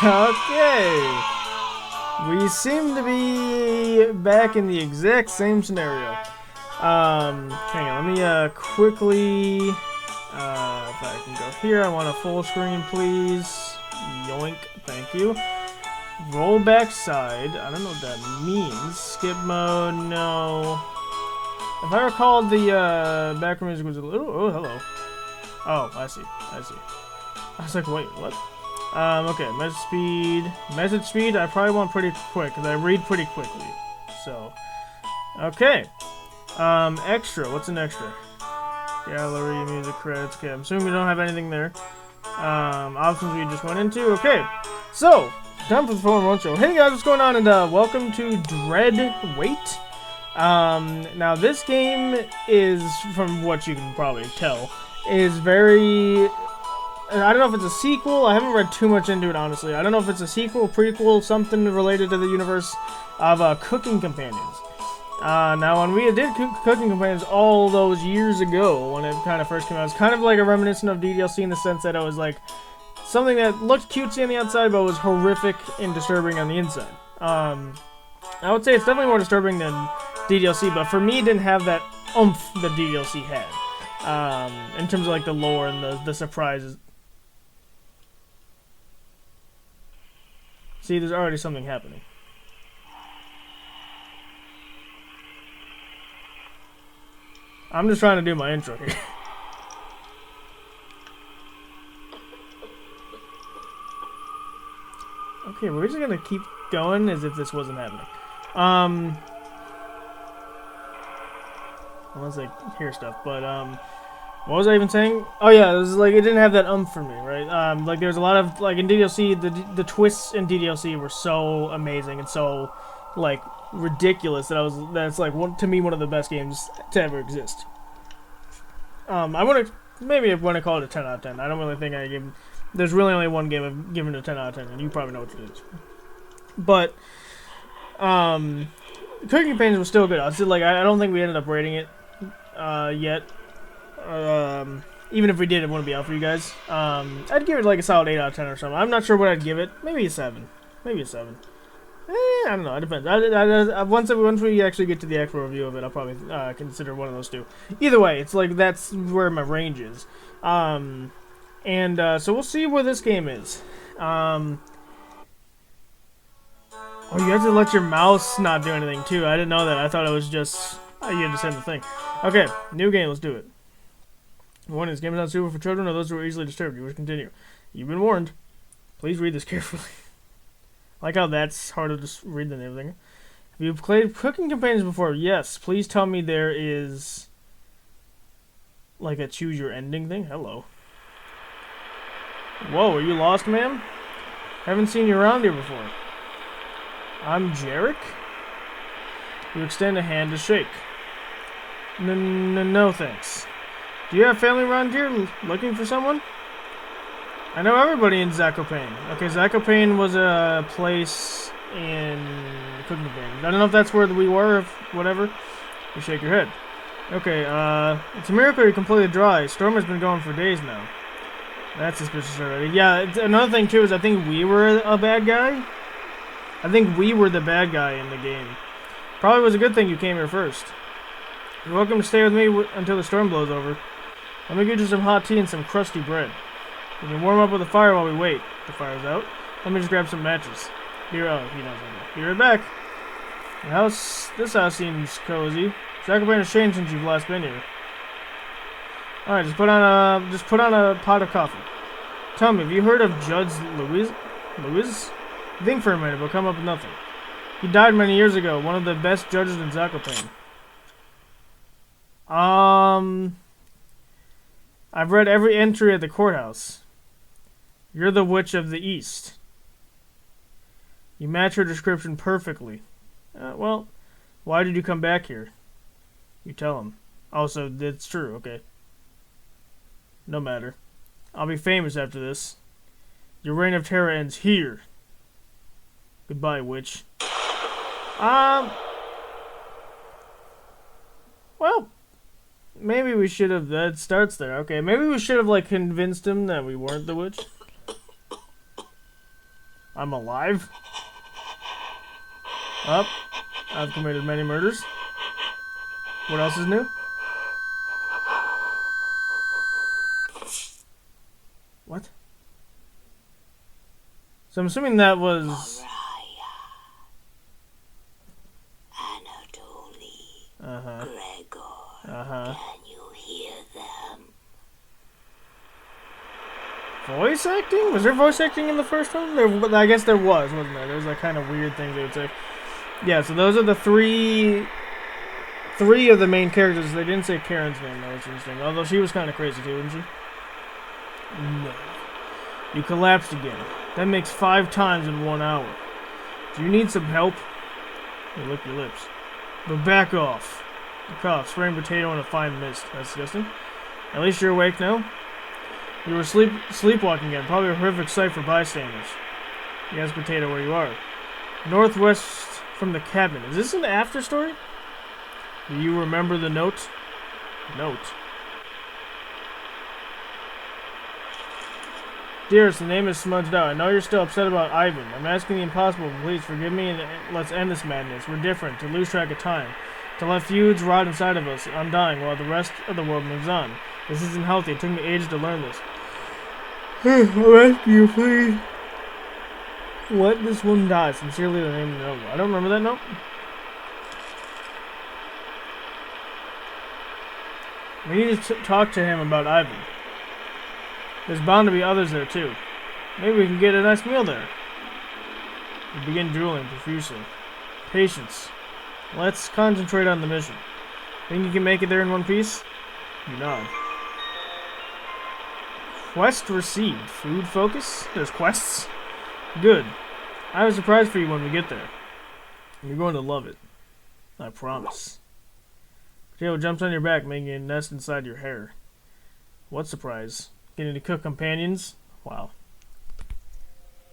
Okay. We seem to be back in the exact same scenario. Hang on, let me quickly, if I can go here, I want a full screen, please. Yoink, thank you. Roll back side, I don't know what that means. Skip mode, no. If I recall, the background music was a little, oh, hello. Oh, I see. I was like, wait, what? Okay, message speed, I probably want pretty quick, because I read pretty quickly. So, okay. Extra, what's an extra? Gallery, music credits, okay, I'm assuming we don't have anything there. Options we just went into, okay. So, time for the 4-1 show. Hey guys, what's going on, and welcome to Dread Wight. Now this game is, from what you can probably tell, is very... I don't know if it's a sequel. I haven't read too much into it, honestly. I don't know if it's a sequel, prequel, something related to the universe of Cooking Companions. Now, when we did Cooking Companions all those years ago, when it kind of first came out, it's kind of like a reminiscent of DDLC in the sense that it was like something that looked cutesy on the outside, but was horrific and disturbing on the inside. I would say it's definitely more disturbing than DDLC, but for me, it didn't have that oomph that DDLC had. In terms of like the lore and the surprises. See, there's already something happening. I'm just trying to do my intro here. Okay, we're just gonna keep going as if this wasn't happening. Unless I hear stuff, but what was I even saying? Oh yeah, it was like it didn't have that for me, right? Like there's a lot of like in DDLC, the twists in DDLC were so amazing and so like ridiculous that's like to me one of the best games to ever exist. I want to call it a 10 out of 10. I don't really think I give. There's really only one game I've given a 10 out of 10, and you probably know what it is. But Cooking Pains was still good. I was like I don't think we ended up rating it yet. Even if we did, it wouldn't be out for you guys. I'd give it like a solid 8 out of 10 or something. I'm not sure what I'd give it. Maybe a 7. Maybe a 7. I don't know. It depends. Once we actually get to the actual review of it, I'll probably consider one of those two. Either way, it's like that's where my range is. So we'll see where this game is. Oh, you have to let your mouse not do anything too. I didn't know that. I thought it was just you had to send the thing. Okay, new game. Let's do it. Warning: this game is not suitable for children or those who are easily disturbed. You wish to continue. You've been warned. Please read this carefully. I like how that's harder to read than everything. Have you played Cooking Companions before? Yes. Please tell me there is like a choose your ending thing. Hello. Whoa, are you lost, ma'am? Haven't seen you around here before. I'm Jarek. You extend a hand to shake. No thanks. Do you have family around here looking for someone? I know everybody in Zakopane. Okay, Zakopane was a place in Cooking Companions. I don't know if that's where we were, if whatever. You shake your head. Okay, it's a miracle you're completely dry. Storm has been going for days now. That's suspicious already. Yeah, another thing too is I think we were a bad guy. I think we were the bad guy in the game. Probably was a good thing you came here first. You're welcome to stay with me until the storm blows over. Let me get you some hot tea and some crusty bread. We can warm up with a fire while we wait. The fire's out. Let me just grab some matches. Here, oh, he knows that. Be right back. This house seems cozy. Zakopane has changed since you've last been here. Alright, just put on a pot of coffee. Tell me, have you heard of Judge Louis? Think for a minute, but come up with nothing. He died many years ago, one of the best judges in Zakopane. I've read every entry at the courthouse. You're the Witch of the East. You match her description perfectly. Well, why did you come back here? You tell him. Also, it's true, okay. No matter. I'll be famous after this. Your reign of terror ends here. Goodbye, witch. Well, maybe we should have... That starts there. Okay, maybe we should have, like, convinced him that we weren't the witch. I'm alive. Up. I've committed many murders. What else is new? What? So I'm assuming that was... Uh-huh. Gregor, Uh-huh. can you hear them? Voice acting? Was there voice acting in the first one? I guess there was, wasn't there? There's that kind of weird thing they would say. Yeah, so those are the three of the main characters. They didn't say Karen's name, though, which is interesting. Although she was kind of crazy, too, wasn't she? No. You collapsed again. That makes 5 times in 1 hour. Do you need some help? You lick your lips. But back off. You cough, spraying potato in a fine mist. That's disgusting. At least you're awake now. You were sleepwalking again. Probably a horrific sight for bystanders. You ask Potato where you are. Northwest from the cabin. Is this an after story? Do you remember the note? Note. Dearest, the name is smudged out. I know you're still upset about Ivan. I'm asking the impossible. Please forgive me and let's end this madness. We're different. To lose track of time. To let feuds rot inside of us, undying, while the rest of the world moves on. This isn't healthy. It took me ages to learn this. I'll ask you, please. Let this one die. Sincerely, the name of the note. I don't remember that note. We need to talk to him about Ivan. There's bound to be others there, too. Maybe we can get a nice meal there. You begin drooling profusely. Patience. Let's concentrate on the mission. Think you can make it there in one piece? You nod. Quest received. Food focus? There's quests? Good. I have a surprise for you when we get there. You're going to love it. I promise. Potato jumps on your back, making a nest inside your hair. What surprise? Getting to cook companions? Wow.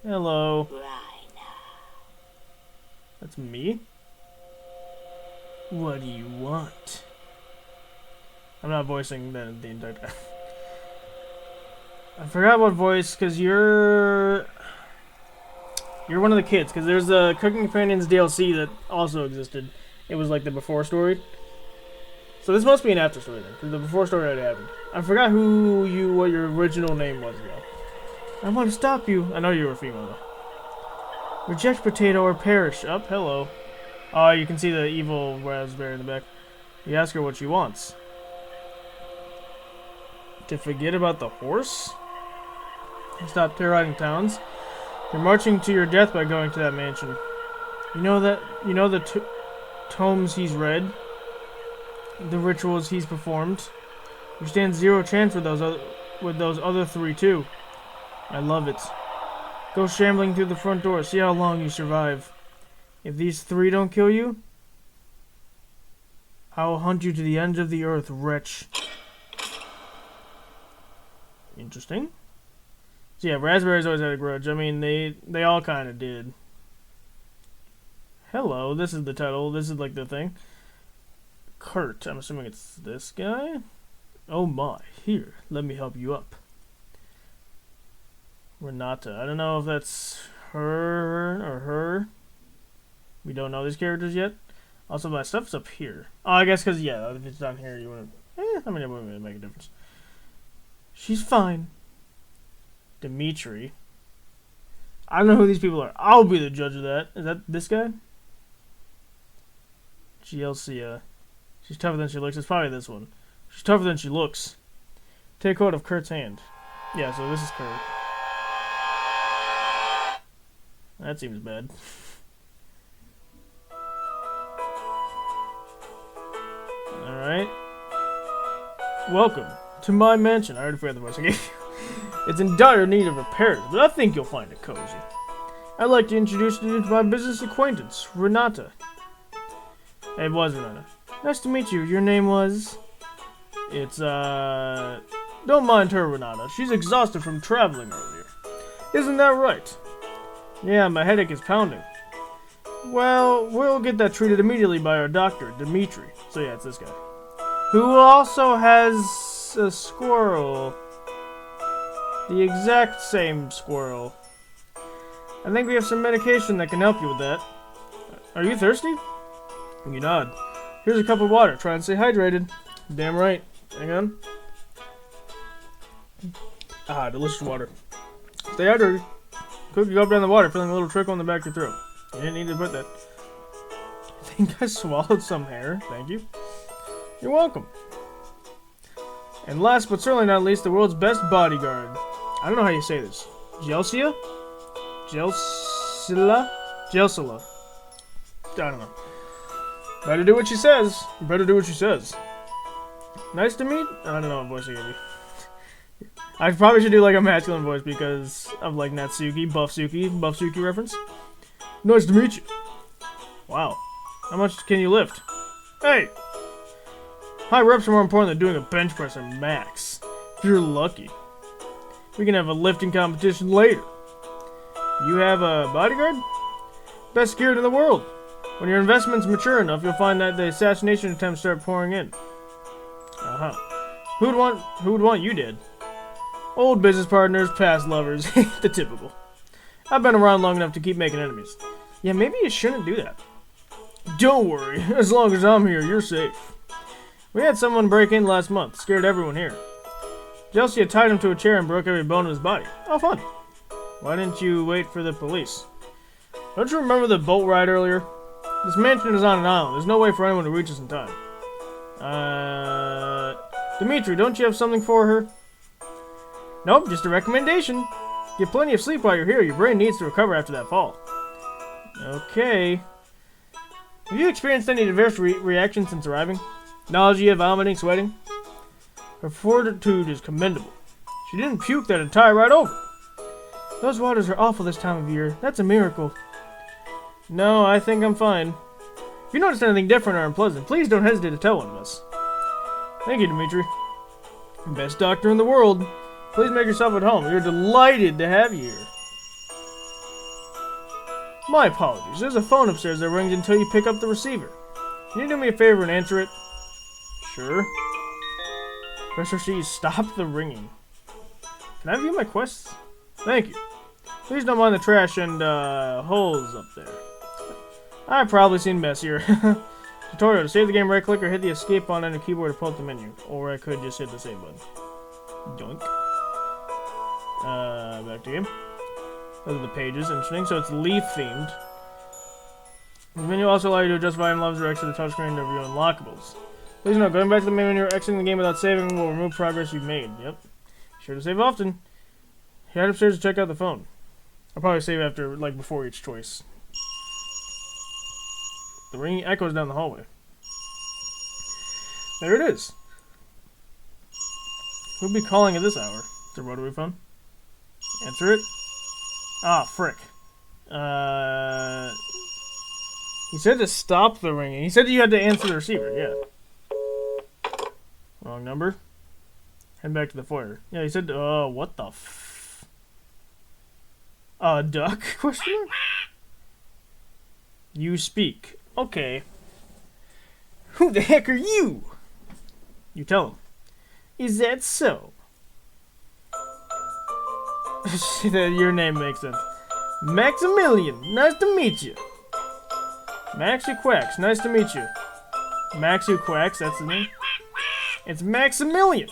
Hello. That's me? What do you want? I'm not voicing the entire time. I forgot what voice, because you're one of the kids, because there's a Cooking Companions DLC that also existed. It was like the before story. So this must be an after story then, because the before story already happened. I forgot what your original name was, though. I want to stop you. I know you were a female, though. Reject Potato or perish. Up, hello. Oh, you can see the evil raspberry in the back. You ask her what she wants. To forget about the horse? Stop terrorizing towns. You're marching to your death by going to that mansion. You know the tomes he's read? The rituals he's performed? You stand 0 chance with those other 3 too. I love it. Go shambling through the front door. See how long you survive. If these 3 don't kill you, I will hunt you to the ends of the earth, wretch. Interesting. So yeah, raspberries always had a grudge. I mean, they all kind of did. Hello, this is the title. This is like the thing. Kurt. I'm assuming it's this guy. Oh my. Here, let me help you up. Renata. I don't know if that's her or her. We don't know these characters yet. Also, my stuff's up here. Oh, I guess because, yeah, if it's down here, you wouldn't... I mean, it wouldn't really make a difference. She's fine. Dimitri. I don't know who these people are. I'll be the judge of that. Is that this guy? GLC. She's tougher than she looks. It's probably this one. She's tougher than she looks. Take hold of Kurt's hand. Yeah, so this is Kurt. That seems bad. Alright. Welcome to my mansion. I already forgot the voice I gave you. It's in dire need of repairs, but I think you'll find it cozy. I'd like to introduce you to my business acquaintance, Renata. Hey, it was Renata. Nice to meet you. Your name was... It's, Don't mind her, Renata. She's exhausted from traveling earlier. Isn't that right? Yeah, my headache is pounding. Well, we'll get that treated immediately by our doctor, Dimitri. So yeah, it's this guy. Who also has a squirrel. The exact same squirrel. I think we have some medication that can help you with that. Are you thirsty? You nod. Here's a cup of water. Try and stay hydrated. Damn right. Hang on. Ah, delicious water. Stay hydrated. Quickly go up down the water, feeling a little trickle in the back of your throat. You didn't need to put that. I think I swallowed some hair. Thank you. You're welcome. And last but certainly not least, the world's best bodyguard. I don't know how you say this. Jelsia? Jelsila? Jelsila. I don't know. Better do what she says. You better do what she says. Nice to meet. I don't know what voice I gave you. I probably should do like a masculine voice because of like Natsuki, Buff Suki reference. Nice to meet you. Wow. How much can you lift? Hey! High reps are more important than doing a bench press or max. If you're lucky. We can have a lifting competition later. You have a bodyguard? Best geared in the world. When your investment's mature enough, you'll find that the assassination attempts start pouring in. Uh-huh. Who would want you dead? Old business partners, past lovers, the typical. I've been around long enough to keep making enemies. Yeah, maybe you shouldn't do that. Don't worry, as long as I'm here, you're safe. We had someone break in last month, scared everyone here. Jelsia tied him to a chair and broke every bone in his body. Oh, fun. Why didn't you wait for the police? Don't you remember the boat ride earlier? This mansion is on an island. There's no way for anyone to reach us in time. Dimitri, don't you have something for her? Nope, just a recommendation. Get plenty of sleep while you're here. Your brain needs to recover after that fall. Okay. Have you experienced any adverse reactions since arriving? Nausea, vomiting, sweating? Her fortitude is commendable. She didn't puke that entire ride over. Those waters are awful this time of year. That's a miracle. No, I think I'm fine. If you notice anything different or unpleasant, please don't hesitate to tell one of us. Thank you, Dimitri. Best doctor in the world. Please make yourself at home. We're delighted to have you here. My apologies. There's a phone upstairs that rings until you pick up the receiver. Can you do me a favor and answer it? Sure. Pressure C, stop the ringing. Can I view my quests? Thank you. Please don't mind the trash and holes up there. I've probably seen messier. Tutorial, to save the game, right click or hit the escape button on your keyboard to pull up the menu. Or I could just hit the save button. Doink. Back to game. Those are the pages, interesting. So it's leaf themed. The menu also allows you to adjust volume levels or exit the touchscreen to view unlockables. Please note, going back to the main menu or exiting the game without saving will remove progress you've made. Yep. Be sure to save often. Head upstairs to check out the phone. I'll probably save after, like, before each choice. The ringing echoes down the hallway. There it is. Who'll be calling at this hour? Is it rotary phone? Answer it. Ah, frick. He said to stop the ringing. He said you had to answer the receiver, yeah. Wrong number. Head back to the foyer. Yeah, he said, what the duck? Question mark? You speak. Okay. Who the heck are you? You tell him. Is that so? Your name makes sense. Maximilian, nice to meet you. Maxi Quacks, nice to meet you. Maxi Quacks, that's the name? It's Maximilian.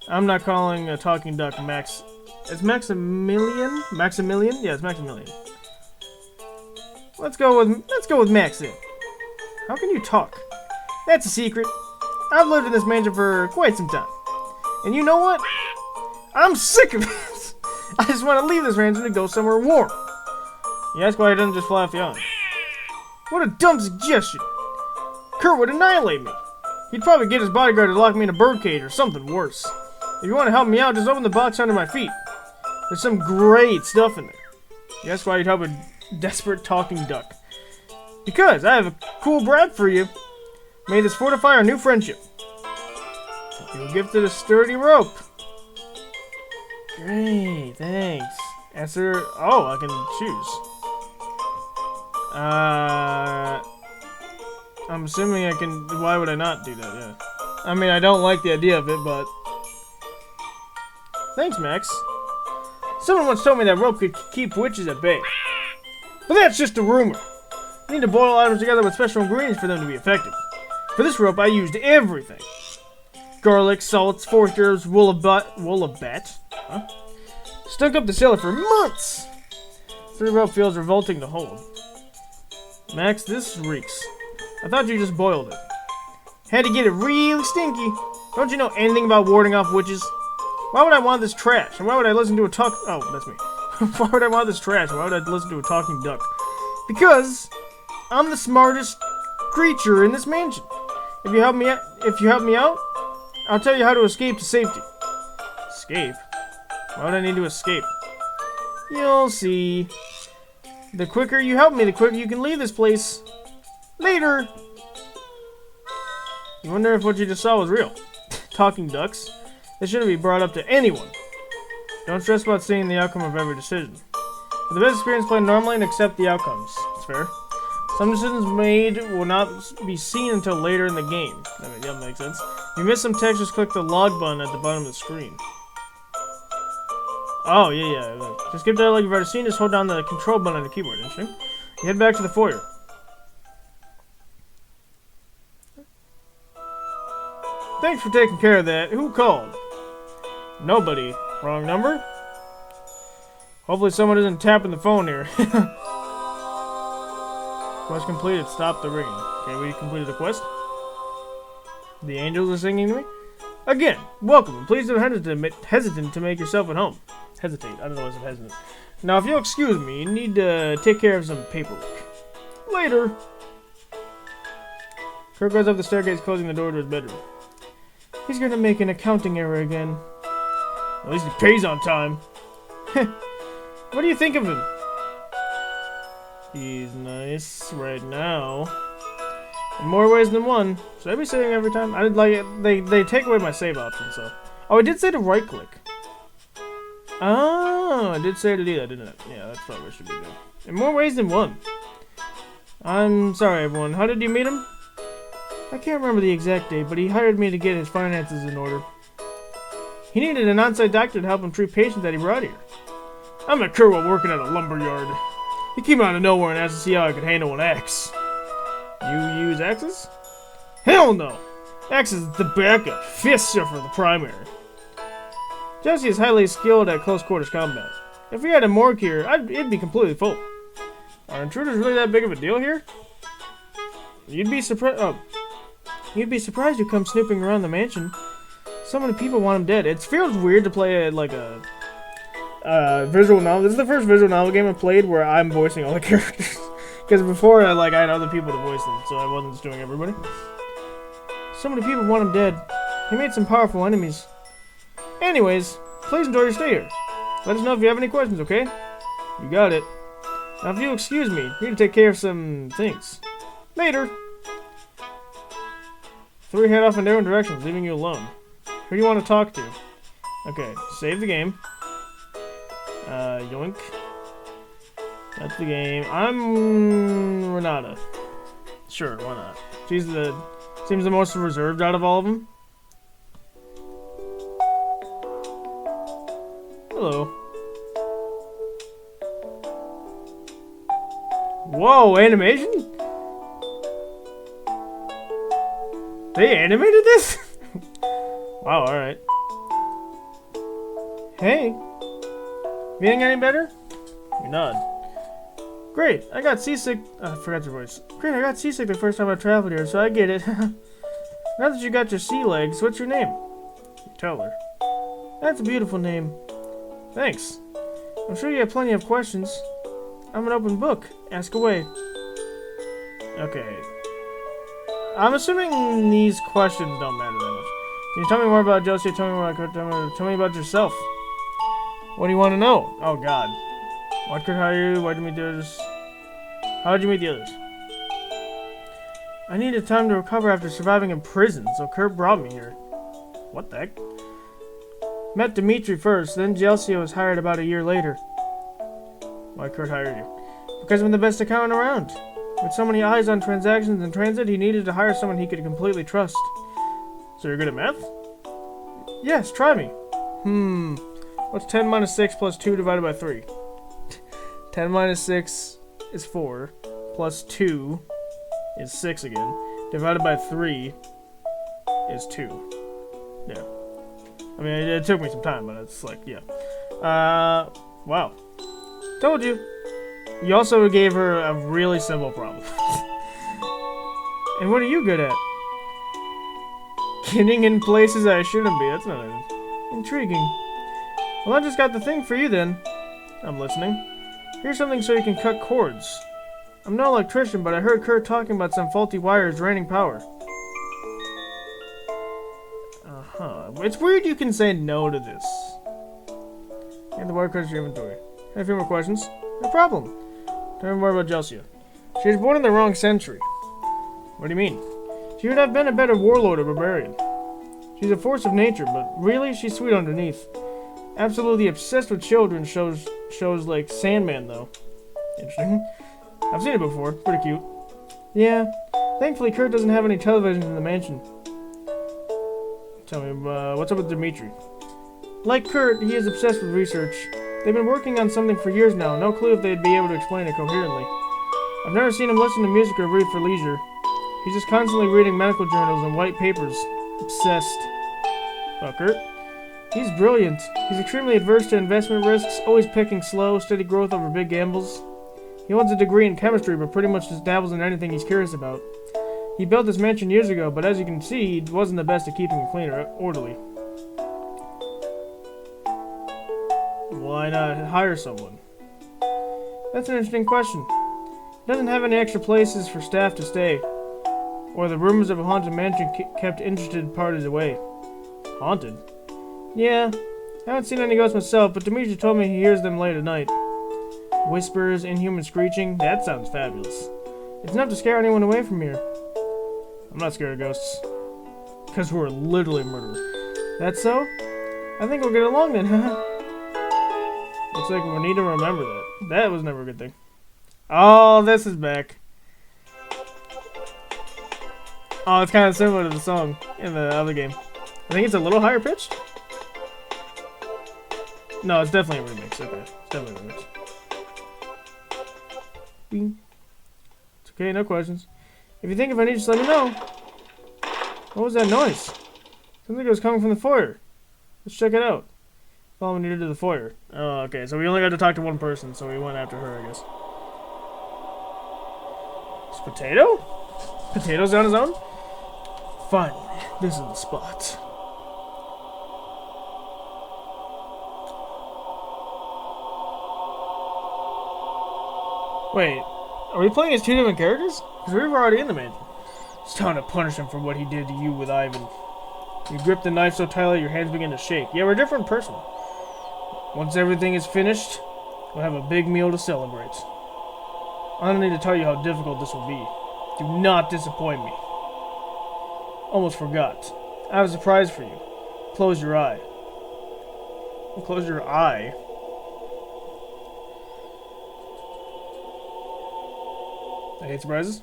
I'm not calling a talking duck Max. It's Maximilian? Maximilian? Yeah, it's Maximilian. Let's go with Max then. How can you talk? That's a secret. I've lived in this mansion for quite some time. And you know what? I'm sick of it. I just want to leave this mansion and go somewhere warm. You ask why he doesn't just fly off the island. What a dumb suggestion. Kurt would annihilate me. He'd probably get his bodyguard to lock me in a birdcage or something worse. If you want to help me out, just open the box under my feet. There's some great stuff in there. You ask why you'd help a desperate talking duck. Because I have a cool brag for you. May this fortify our new friendship. You were gifted a sturdy rope. Great, thanks. Answer. Oh, I can choose. I'm assuming I can. Why would I not do that? Yeah. I mean, I don't like the idea of it, but. Thanks, Max. Someone once told me that rope could keep witches at bay. But that's just a rumor. You need to boil items together with special ingredients for them to be effective. For this rope, I used everything. Garlic, salts, forest herbs, woolabat. Huh? Stunk up the cellar for months. 3 rope feels revolting to hold. Max, this reeks. I thought you just boiled it. Had to get it really stinky. Don't you know anything about warding off witches? Why would I want this trash? And why would I listen to a talk... Oh, that's me. Why would I want this trash? Why would I listen to a talking duck? Because I'm the smartest creature in this mansion. If you help me out, I'll tell you how to escape to safety. Escape? Why would I need to escape? You'll see. The quicker you help me, the quicker you can leave this place. Later. You wonder if what you just saw was real. Talking ducks. This shouldn't be brought up to anyone. Don't stress about seeing the outcome of every decision. For the best experience, play normally and accept the outcomes. It's fair. Some decisions made will not be seen until later in the game. That makes sense. If you miss some text, just click the log button at the bottom of the screen. Oh, yeah. Just skip that like you've already seen. Just hold down the control button on the keyboard. Interesting. You head back to the foyer. Thanks for taking care of that. Who called? Nobody. Wrong number? Hopefully someone isn't tapping the phone here. Quest completed. Stop the ringing. Okay, we completed the quest. The angels are singing to me. Again, welcome. And please don't hesitant to make yourself at home. Hesitate. I don't know what's hesitant. Now, if you'll excuse me, you need to take care of some paperwork. Later. Kirk goes up the staircase, closing the door to his bedroom. He's gonna make an accounting error again. At least he pays on time. What do you think of him? He's nice right now. In more ways than one. Should I be saving every time? I did like it. They take away my save option, so. Oh, I did say to right click. Oh, I did say to do that, didn't I? Yeah, that's probably what should be good. In more ways than one. I'm sorry, everyone. How did you meet him? I can't remember the exact date, but he hired me to get his finances in order. He needed an on-site doctor to help him treat patients that he brought here. I'm a cur while working at a lumber yard. He came out of nowhere and asked to see how I could handle an axe. You use axes? Hell no! Axes is the backup. Fists are for the primary. Jesse is highly skilled at close quarters combat. If we had a morgue here, it'd be completely full. Are intruders really that big of a deal here? You'd be surprised. Oh. You'd be surprised who comes snooping around the mansion. So many people want him dead. It feels weird to play a visual novel. This is the first visual novel game I played where I'm voicing all the characters. Because before, I had other people to voice them, so I wasn't just doing everybody. So many people want him dead. He made some powerful enemies. Anyways, please enjoy your stay here. Let us know if you have any questions, okay? You got it. Now, if you'll excuse me, I need to take care of some things. Later. 3 head off in different directions, leaving you alone. Who do you want to talk to? Okay, save the game. Yoink. That's the game. I'm Renata. Sure, why not? Seems the most reserved out of all of them. Hello. Whoa, animation? They animated this? Wow, alright. Hey. Feeling any better? You nod. Great, I got seasick. I forgot your voice. Great, I got seasick the first time I traveled here, so I get it. Now that you got your sea legs, what's your name? You tell her. That's a beautiful name. Thanks. I'm sure you have plenty of questions. I'm an open book. Ask away. Okay. I'm assuming these questions don't matter that much. Can you tell me more about Josie? Tell me about yourself. What do you want to know? Oh God. What could hire you? Why did you meet the others? How did you meet the others? I needed time to recover after surviving in prison, so Kurt brought me here. What the heck? Met Dimitri first, then Chelsea was hired about a year later. Why Kurt hired you? Because I'm the best accountant around. With so many eyes on transactions in transit, he needed to hire someone he could completely trust. So you're good at math? Yes, try me. What's 10 minus 6 plus 2 divided by 3? 10 minus 6 is 4. Plus 2 is 6 again. Divided by 3 is 2. Yeah. I mean, it took me some time, but it's like, yeah. Wow. Told you. You also gave her a really simple problem. And what are you good at? Getting in places I shouldn't be. That's not intriguing. Well, I just got the thing for you then. I'm listening. Here's something so you can cut cords. I'm no electrician, but I heard Kurt talking about some faulty wires draining power. It's weird you can say no to this. And the wire cuts your inventory. Have a few more questions? No problem. Tell me more about Jelsia. She was born in the wrong century. What do you mean? She would have been a better warlord or barbarian. She's a force of nature, but really, she's sweet underneath. Absolutely obsessed with children shows like Sandman, though. Interesting. I've seen it before. Pretty cute. Yeah. Thankfully, Kurt doesn't have any televisions in the mansion. Tell me, what's up with Dimitri? Like Kurt, he is obsessed with research. They've been working on something for years now. No clue if they'd be able to explain it coherently. I've never seen him listen to music or read for leisure. He's just constantly reading medical journals and white papers. Obsessed. Well, Kurt? He's brilliant. He's extremely adverse to investment risks, always picking slow, steady growth over big gambles. He holds a degree in chemistry, but pretty much just dabbles in anything he's curious about. He built this mansion years ago, but as you can see, he wasn't the best at keeping it clean or orderly. Why not hire someone? That's an interesting question. He doesn't have any extra places for staff to stay, or the rumors of a haunted mansion kept interested parties away. Haunted? Yeah, I haven't seen any ghosts myself, but Dimitri told me he hears them late at night. Whispers, inhuman screeching, that sounds fabulous. It's enough to scare anyone away from here. I'm not scared of ghosts. Because we're literally murderers. That's so? I think we'll get along then, huh? Looks like we need to remember that. That was never a good thing. Oh, this is back. Oh, it's kind of similar to the song in the other game. I think it's a little higher pitched. No, it's definitely a remix. Okay, it's definitely a remix. Bing. It's okay, no questions. If you think of any, just let me know. What was that noise? Sounds like it was coming from the foyer. Let's check it out. Follow me to the foyer. Oh, okay, so we only got to talk to one person, so we went after her, I guess. It's Potato? Potato's on his own? Fine, this is the spot. Wait, are we playing as two different characters? Because we were already in the mansion. It's time to punish him for what he did to you with Ivan. You grip the knife so tightly your hands begin to shake. Yeah, we're a different person. Once everything is finished, we'll have a big meal to celebrate. I don't need to tell you how difficult this will be. Do not disappoint me. Almost forgot. I have a surprise for you. Close your eye. Close your eye? I hate surprises.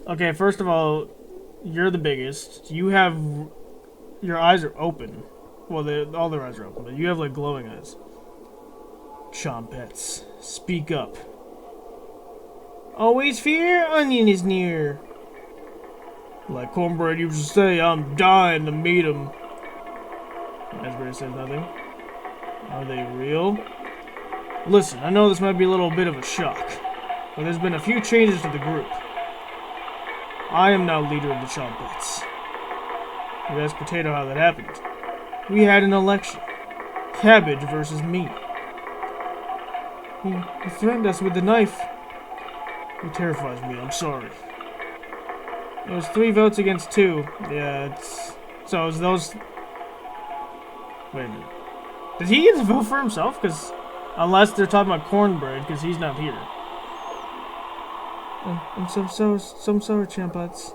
Okay, first of all, you're the biggest. You have... Your eyes are open. Well, all their eyes are open, but you have, like, glowing eyes. Chompets, speak up. Always fear, onion is near. Like Cornbread used to say, I'm dying to meet him. Asbury says nothing. Are they real? Listen, I know this might be a little bit of a shock, but there's been a few changes to the group. I am now leader of the Chompets. You asked Potato how that happened. We had an election. Cabbage versus me. He threatened us with the knife. He terrifies me, I'm sorry. It was 3 votes against 2. Yeah, it's... So, it was those... Wait a minute. Did he get to vote for himself? Because... Unless they're talking about Cornbread, because he's not here. I'm so sorry, Chompets.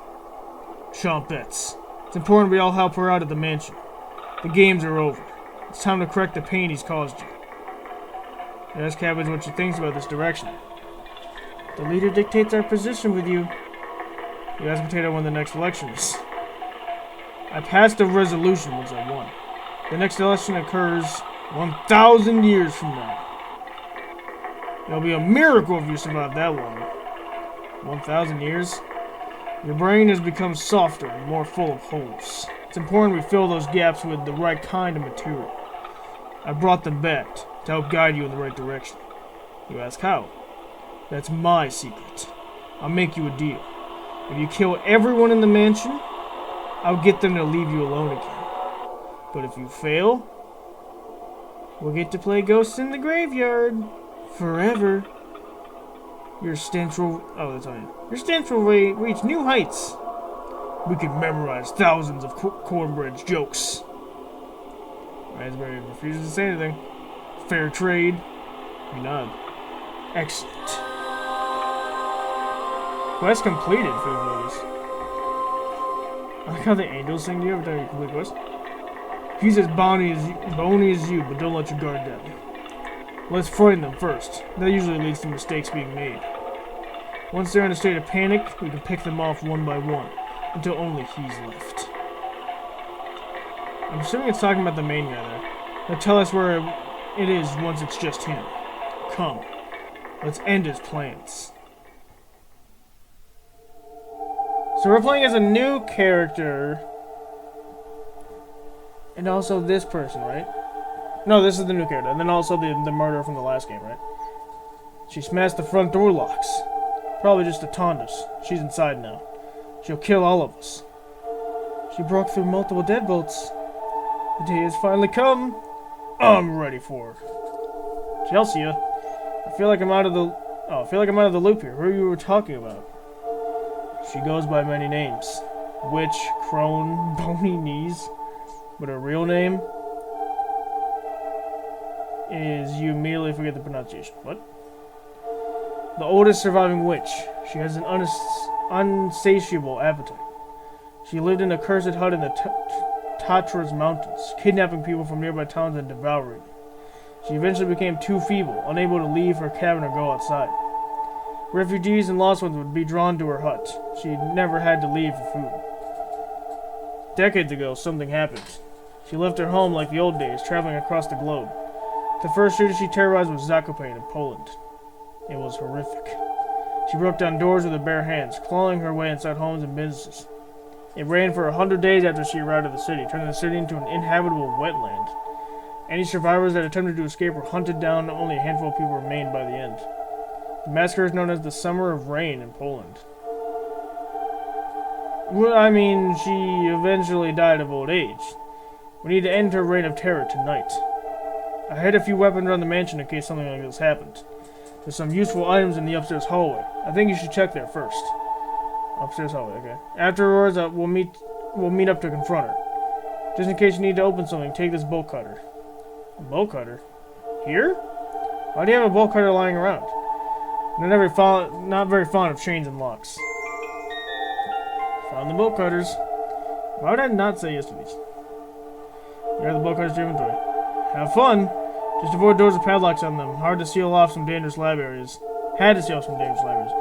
Chompets. It's important we all help her out at the mansion. The games are over. It's time to correct the pain he's caused you. Ask Cabbage what she thinks about this direction. The leader dictates our position with you. You asked Potato when the next election is. I passed a resolution once I won. The next election occurs 1,000 years from now. It'll be a miracle if you survive that long. 1,000 years? Your brain has become softer and more full of holes. It's important we fill those gaps with the right kind of material. I brought them back to help guide you in the right direction. You ask how? That's my secret. I'll make you a deal. If you kill everyone in the mansion, I'll get them to leave you alone again. But if you fail, we'll get to play ghosts in the graveyard. Forever. Your stench will... Oh, that's on you. Your stench will reach new heights. We can memorize thousands of cornbread's jokes. Raspberry refuses to say anything. Fair trade. You nod. Excellent. Quest completed, food notice. I like how the angels sing to you every time you complete a quest. He's as bony as you, but don't let your guard down. Let's frighten them first. That usually leads to mistakes being made. Once they're in a state of panic, we can pick them off one by one, until only he's left. I'm assuming it's talking about the main guy there. Now tell us where it is once it's just him. Come. Let's end his plans. So we're playing as a new character. And also this person, right? No, this is the new character. And then also the murderer from the last game, right? She smashed the front door locks. Probably just to taunt us. She's inside now. She'll kill all of us. She broke through multiple deadbolts. The day has finally come. I'm ready for her. Chelsea, I feel like I'm out of the loop here. Who you were talking about? She goes by many names. Witch, crone, bony knees. But her real name is, you immediately forget the pronunciation. What? The oldest surviving witch. She has an unsatiable appetite. She lived in a cursed hut in the Tatras Mountains, kidnapping people from nearby towns and devouring them. She eventually became too feeble, unable to leave her cabin or go outside. Refugees and lost ones would be drawn to her hut. She never had to leave for food. Decades ago, something happened. She left her home like the old days, traveling across the globe. The first city she terrorized was Zakopane in Poland. It was horrific. She broke down doors with her bare hands, clawing her way inside homes and businesses. It ran for 100 days after she arrived at the city, turning the city into an inhabitable wetland. Any survivors that attempted to escape were hunted down, and only a handful of people remained by the end. The massacre is known as the Summer of Rain in Poland. Well, I mean, she eventually died of old age. We need to end her reign of terror tonight. I hid a few weapons around the mansion in case something like this happened. There's some useful items in the upstairs hallway. I think you should check there first. Upstairs hallway, okay. Afterwards, we'll meet up to confront her. Just in case you need to open something, take this bolt cutter. A bolt cutter? Here? Why do you have a bolt cutter lying around? I'm not very fond of chains and locks. Found the bolt cutters. Why would I not say yes to these? Here are the bolt cutters to your inventory. Have fun! Just avoid doors with padlocks on them. Hard to seal off some dangerous lab areas. Had to seal off some dangerous lab areas.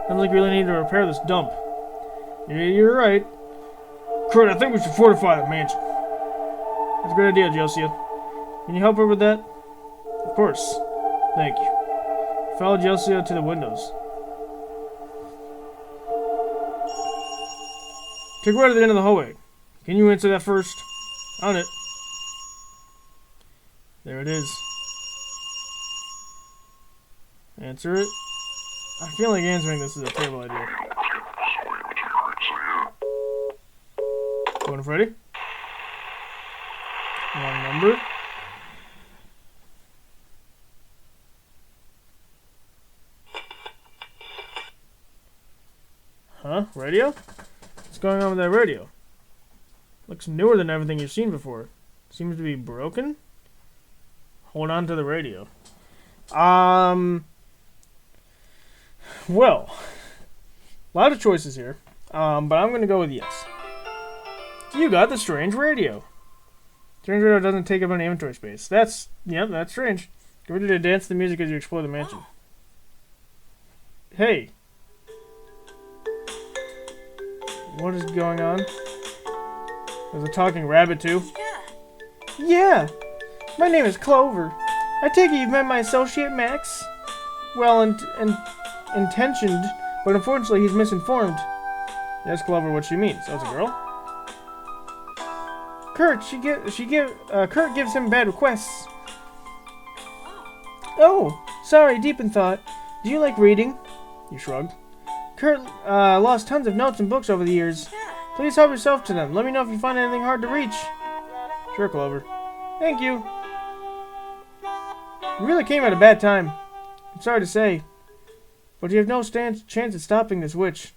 Sounds like we really need to repair this dump. Yeah, you're right. Kurt, I think we should fortify the mansion. That's a great idea, Josia. Can you help her with that? Of course. Thank you. Follow Josia to the windows. Take right at the end of the hallway. Can you answer that first? On it. There it is. Answer it. I feel like answering this is a terrible idea. Going Freddy? Wrong number. Huh? Radio? What's going on with that radio? Looks newer than everything you've seen before. Seems to be broken? Hold on to the radio. Well, a lot of choices here, but I'm going to go with yes. You got the strange radio. Strange radio doesn't take up any inventory space. That's strange. Get ready to dance to the music as you explore the mansion. Hey. What is going on? There's a talking rabbit, too. Yeah. My name is Clover. I take it you've met my associate, Max? Well, intentioned, but unfortunately he's misinformed. Yes, Clover, what she means. Oh, it's a girl? Kurt, Kurt gives him bad requests. Oh, sorry, deep in thought. Do you like reading? You shrugged. Kurt lost tons of notes and books over the years. Please help yourself to them. Let me know if you find anything hard to reach. Sure, Clover. Thank you. You really came at a bad time. I'm sorry to say, but you have no chance of stopping this witch.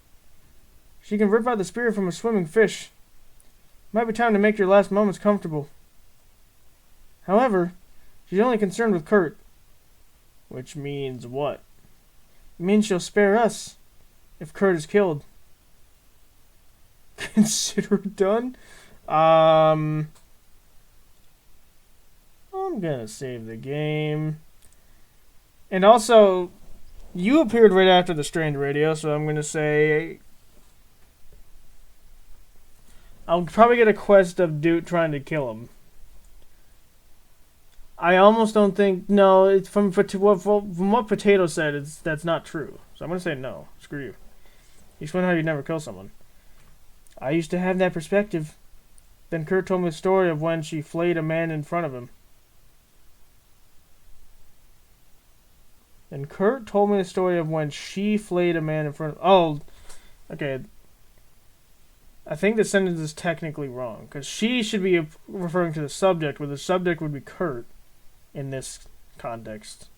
She can rip out the spirit from a swimming fish. Might be time to make your last moments comfortable. However, she's only concerned with Kurt. Which means what? It means she'll spare us if Kurt is killed. Consider it done? I'm gonna save the game. And also, you appeared right after the Strange Radio, so I'm gonna say I'll probably get a quest of Dude trying to kill him. I almost don't think... No, it's from what Potato said, that's not true. So I'm going to say no. Screw you. You explain how you never kill someone. I used to have that perspective. Then Kurt told me the story of when she flayed a man in front of him. Oh, okay. I think the sentence is technically wrong, because she should be referring to the subject, where the subject would be Kurt in this context.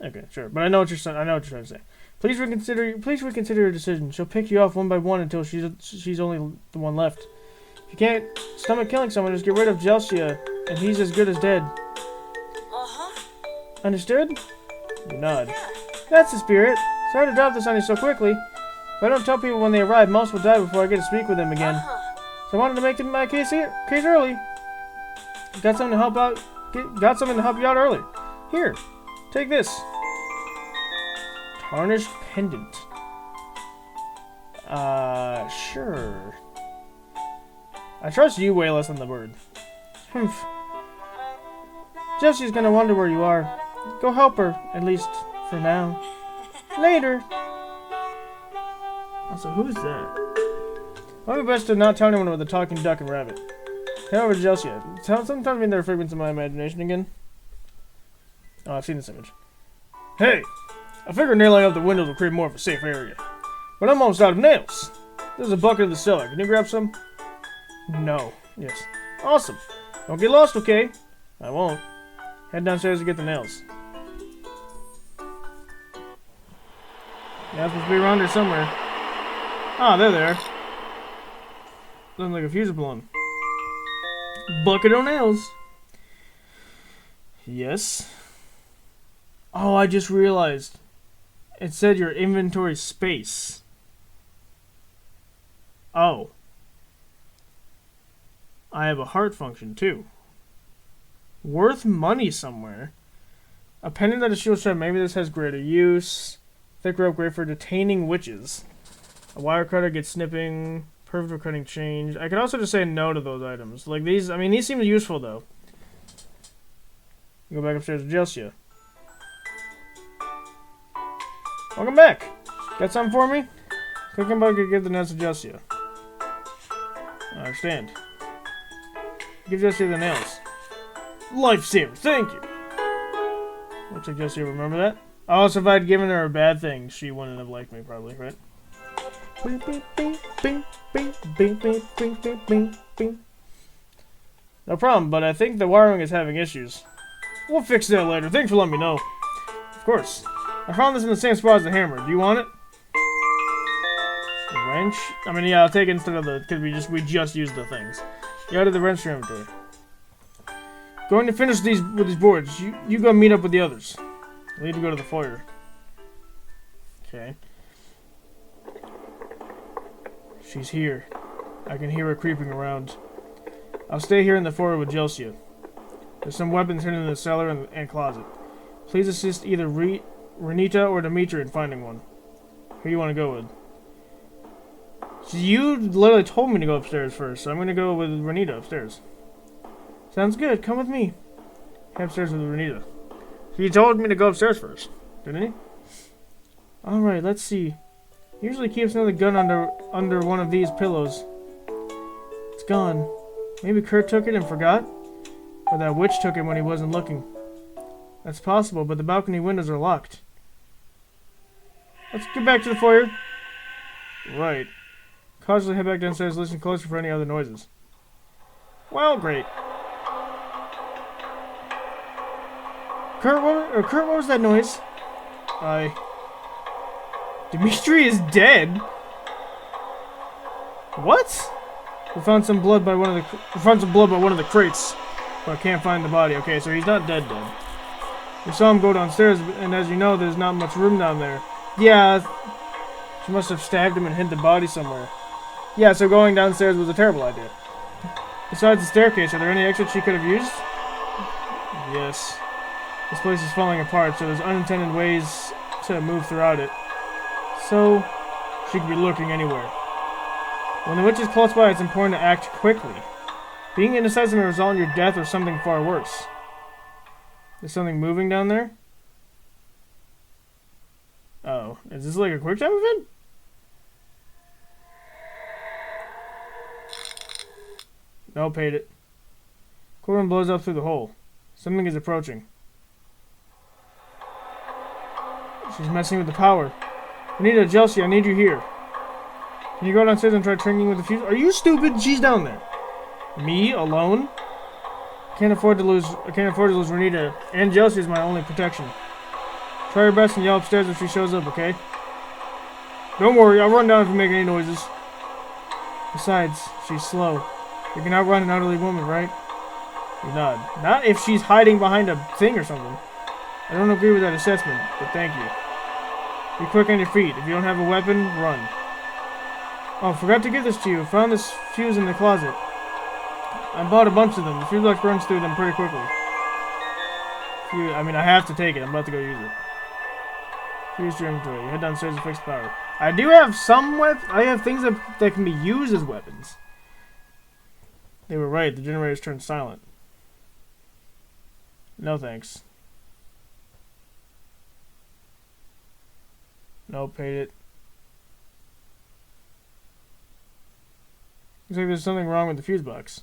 Okay, sure, but I know what you're trying to say. Please reconsider your decision. She'll pick you off one by one until she's only the one left. If you can't stomach killing someone, just get rid of Jelsia, and he's as good as dead. Understood? You nod. That's the spirit. Sorry to drop this on you so quickly. If I don't tell people when they arrive, most will die before I get to speak with them again. So I wanted to make my case early. Got something to help you out early. Here, take this. Tarnished pendant. Sure. I trust you way less than the bird. Humph. Jessie's gonna wonder where you are. Go help her, at least for now. Later. Also, who's that? Might be best to not tell anyone about the talking duck and rabbit. Head over to Jelsia. Sometimes mean they're figments of my imagination again. Oh, I've seen this image. Hey! I figured nailing up the windows will create more of a safe area. But I'm almost out of nails. There's a bucket in the cellar. Can you grab some? No. Yes. Awesome. Don't get lost, okay? I won't. Head downstairs to get the nails. Yeah, it's supposed to be around here somewhere. Ah, there they are. Looking like a fuse blown. Bucket of nails. Yes. Oh, I just realized. It said your inventory space. Oh. I have a heart function too. Worth money somewhere. A pendant that is shield shut. Maybe this has greater use. Thick rope great for detaining witches. A wire cutter gets snipping. Perfect for cutting change. I could also just say no to those items. Like these, I mean, these seem useful though. Go back upstairs to Jelsia. Welcome back. Got something for me? Click on button to give the nails to Jelsia. I understand. Give Jelsia the nails. Lifesaver, thank you. Looks like Jelsia remember that. Also, if I'd given her a bad thing, she wouldn't have liked me, probably, right? No problem, but I think the wiring is having issues. We'll fix that later. Thanks for letting me know. Of course. I found this in the same spot as the hammer. Do you want it? The wrench? I mean, yeah, I'll take it instead of the... Because we just used the things. You added the wrench to your inventory. Going to finish these with these boards. You go meet up with the others. I need to go to the foyer. Okay. She's here. I can hear her creeping around. I'll stay here in the foyer with Jelsia. There's some weapons hidden in the cellar and closet. Please assist either Renita or Dimitri in finding one. Who you want to go with? So you literally told me to go upstairs first, so I'm gonna go with Renita upstairs. Sounds good. Come with me. Head upstairs with Renita. He told me to go upstairs first, didn't he? Alright, let's see. He usually keeps another gun under one of these pillows. It's gone. Maybe Kurt took it and forgot? Or that witch took it when he wasn't looking. That's possible, but the balcony windows are locked. Let's get back to the foyer. Right. Cautiously head back downstairs, listen closer for any other noises. Well, great. Kurt, what was that noise? Dimitri is dead? What? We found some blood by one of the crates, but I can't find the body. Okay, so he's not dead. We saw him go downstairs, and as you know, there's not much room down there. Yeah, she must have stabbed him and hid the body somewhere. Yeah, so going downstairs was a terrible idea. Besides the staircase, are there any exits she could have used? Yes. This place is falling apart, so there's unintended ways to move throughout it. So, she could be lurking anywhere. When the witch is close by, it's important to act quickly. Being indecisive may result in your death or something far worse. There's something moving down there? Oh, is this like a quick time event? No, paid it. Corbin blows up through the hole. Something is approaching. She's messing with the power. Anita, Chelsea, I need you here. Can you go downstairs and try tricking with the fuse? Are you stupid? She's down there. Me alone? I can't afford to lose Renita, and Chelsea is my only protection. Try your best and yell upstairs if she shows up, okay? Don't worry, I'll run down if you make any noises. Besides, she's slow. You can outrun an elderly woman, right? You nod. Not if she's hiding behind a thing or something. I don't agree with that assessment, but thank you. Be quick on your feet. If you don't have a weapon, run. Oh, forgot to give this to you. Found this fuse in the closet. I bought a bunch of them. The fuse box burns through them pretty quickly. I have to take it. I'm about to go use it. Fuse your inventory. Head downstairs and fix the power. I do have some weapons. I have things that can be used as weapons. They were right. The generators turned silent. No thanks. Nope, paid it. Looks like there's something wrong with the fuse box.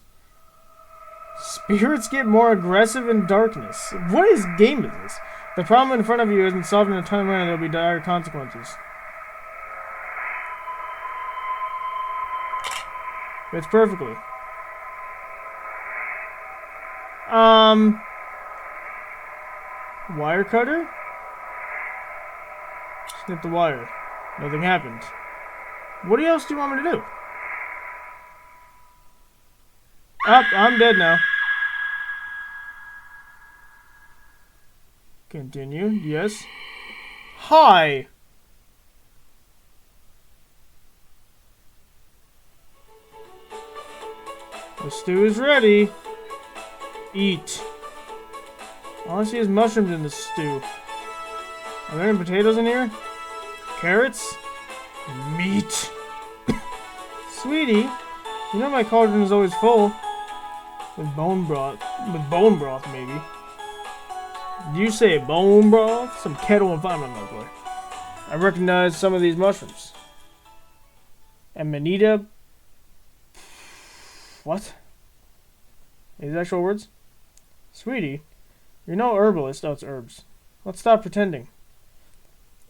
Spirits get more aggressive in darkness. What game is this? The problem in front of you isn't solved in a time and there will be dire consequences. Fits perfectly. Wire cutter? Snip the wire. Nothing happened. What else do you want me to do? I'm dead now. Continue. Yes. Hi! The stew is ready. Eat. All I see is mushrooms in the stew. Are there any potatoes in here? Carrots? Meat. Sweetie, you know my cauldron is always full. With bone broth. Maybe. Did you say bone broth? Some kettle and fire. No, I recognize some of these mushrooms. Amanita. What? These actual words? Sweetie, you're no herbalist. Oh, it's herbs. Let's stop pretending.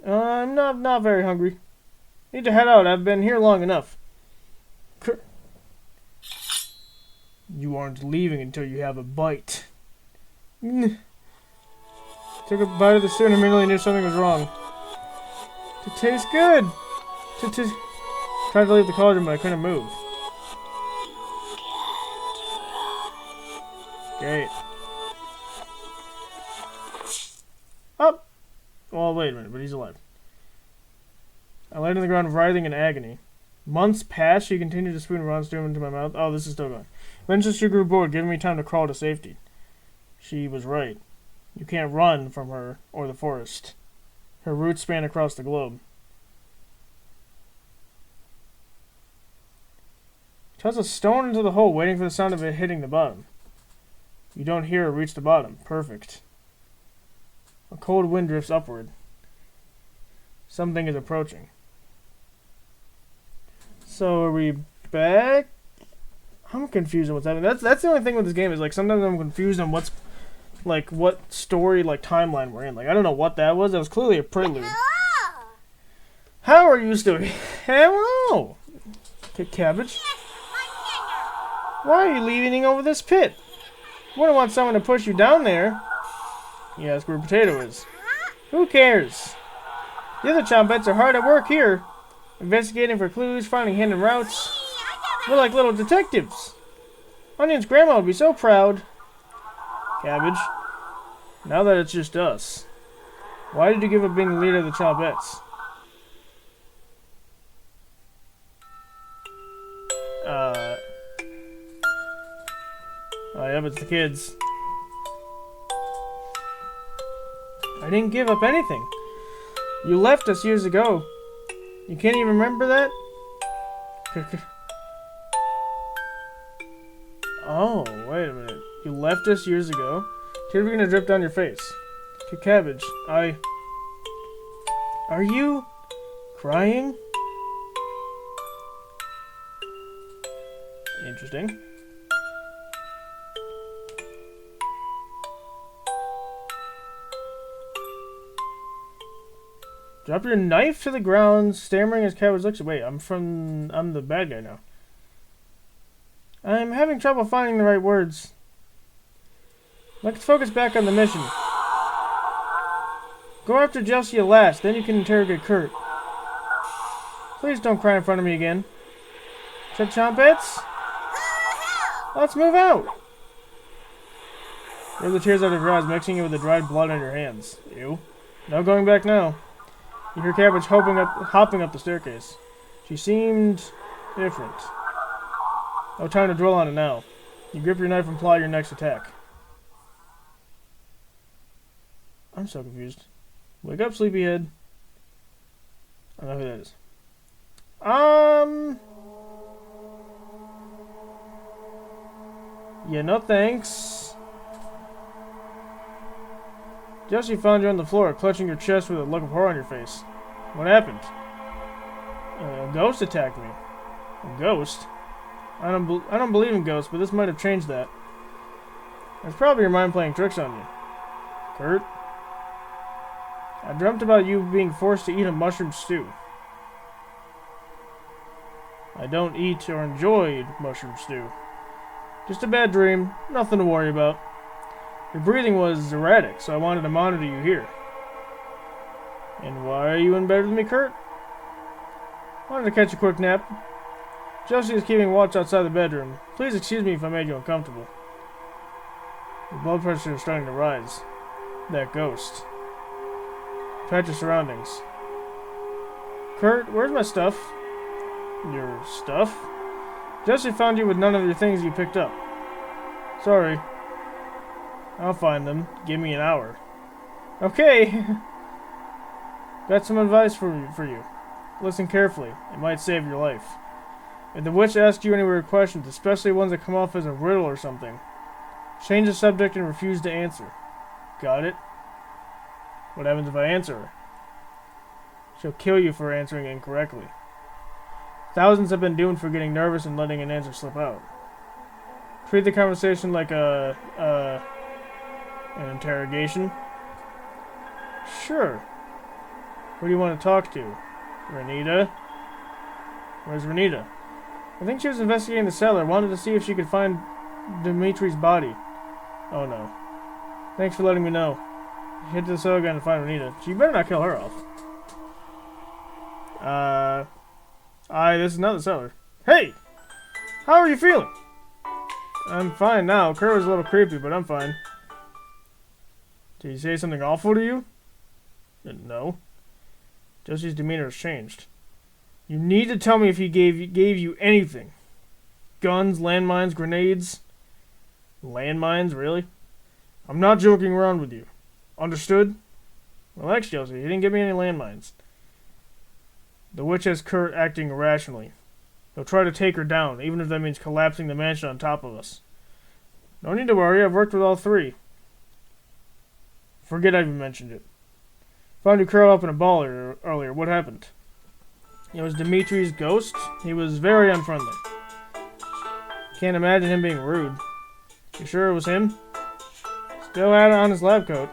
I'm not very hungry. Need to head out. I've been here long enough. You aren't leaving until you have a bite. Took a bite of the stew and immediately knew something was wrong. It tastes good. Tried to leave the cauldron, but I couldn't move. Great. Up. Well, wait a minute, but he's alive. I laid on the ground, writhing in agony. Months passed. She continued to spoon raw stew into my mouth. Oh, this is still going. Eventually, she grew bored, giving me time to crawl to safety. She was right. You can't run from her or the forest. Her roots span across the globe. Toss a stone into the hole, waiting for the sound of it hitting the bottom. You don't hear it reach the bottom. Perfect. A cold wind drifts upward. Something is approaching. So are we back? I'm confused on what's happening. That's the only thing with this game is like sometimes I'm confused on what's like what story like timeline we're in. Like I don't know what that was. That was clearly a prelude. How are you still here? Hello. Cabbage. Why are you leaning over this pit? Wouldn't want someone to push you down there. You ask where Potato is. Who cares? The other Chompettes are hard at work here, investigating for clues, finding hidden routes. We're like little detectives. Onion's grandma would be so proud. Cabbage. Now that it's just us, why did you give up being the leader of the Chompettes? Oh yeah, but it's the kids. I didn't give up anything. You left us years ago. You can't even remember that? Oh, wait a minute. You left us years ago? Tears are gonna drip down your face. Cabbage, Are you crying? Interesting. Drop your knife to the ground, stammering as Cabbage looks. Wait, I'm the bad guy now. I'm having trouble finding the right words. Let's focus back on the mission. Go after Chelsea last, then you can interrogate Kurt. Please don't cry in front of me again. Chompettes? Let's move out! Rub the tears out of your eyes, mixing it with the dried blood on your hands. Ew. No going back now. You hear Cabbage hopping up the staircase. She seemed different. No time to dwell on it now. You grip your knife and ply your next attack. I'm so confused. Wake up, sleepyhead. I don't know who that is. Yeah, no thanks. Jesse found you on the floor, clutching your chest with a look of horror on your face. What happened? A ghost attacked me. A ghost? I don't believe in ghosts, but this might have changed that. It's probably your mind playing tricks on you. Kurt? I dreamt about you being forced to eat a mushroom stew. I don't eat or enjoy mushroom stew. Just a bad dream, nothing to worry about. Your breathing was erratic, so I wanted to monitor you here. And why are you in bed with me, Kurt? Wanted to catch a quick nap. Chelsea is keeping watch outside the bedroom. Please excuse me if I made you uncomfortable. Your blood pressure is starting to rise. That ghost. Pat your surroundings. Kurt, where's my stuff? Your stuff? Jesse found you with none of your things you picked up. Sorry. I'll find them. Give me an hour. Okay. Got some advice for you. Listen carefully. It might save your life. If the witch asks you any weird questions, especially ones that come off as a riddle or something, change the subject and refuse to answer. Got it? What happens if I answer her? She'll kill you for answering incorrectly. Thousands have been doomed for getting nervous and letting an answer slip out. Treat the conversation like an interrogation. Sure. Who do you want to talk to? Renita? Where's Renita? I think she was investigating the cellar. Wanted to see if she could find Dimitri's body. Oh no. Thanks for letting me know. Head to the cellar again and find Renita. You better not kill her off. This is another cellar. Hey! How are you feeling? I'm fine now. Kurt was a little creepy, but I'm fine. Did he say something awful to you? No. Josie's demeanor has changed. You need to tell me if he gave you anything. Guns, landmines, grenades. Landmines, really? I'm not joking around with you. Understood? Relax, Josie. He didn't give me any landmines. The witch has Kurt acting irrationally. They'll try to take her down, even if that means collapsing the mansion on top of us. No need to worry, I've worked with all three. Forget I even mentioned it. Found you curled up in a ball earlier. What happened? It was Dimitri's ghost. He was very unfriendly. Can't imagine him being rude. You sure it was him? Still had it on his lab coat.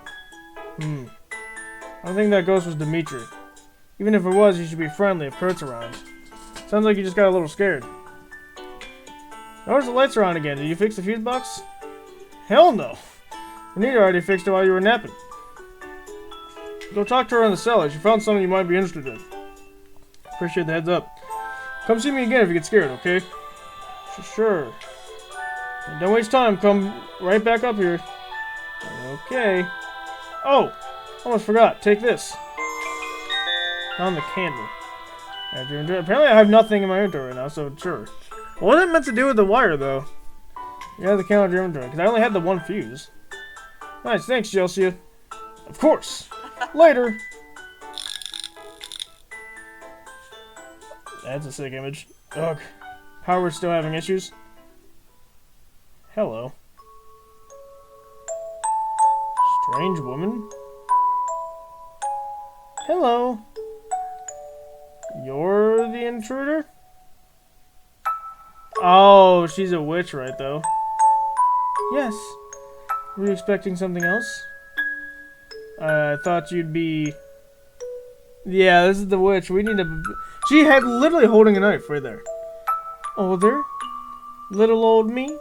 I don't think that ghost was Dimitri. Even if it was, he should be friendly if Kurt's around. Sounds like you just got a little scared. Notice the lights are on again. Did you fix the fuse box? Hell no. Anita already fixed it while you were napping. Go talk to her in the cellar. She found something you might be interested in. Appreciate the heads up. Come see me again if you get scared, okay? Sure. Don't waste time. Come right back up here. Okay. Oh! Almost forgot. Take this. Found the candle. Apparently I have nothing in my inventory right now, so sure. What was it meant to do with the wire, though? You have the candle in your inventory, because I only had the one fuse. Nice, thanks, Chelsea. Of course. Later. That's a sick image. Ugh. Power's still having issues. Hello. Strange woman. Hello. You're the intruder? Oh, she's a witch, right, though? Yes. Were you expecting something else? I thought you'd be... Yeah, this is the witch. We need to... She had literally holding a knife right there. Older? Little old me?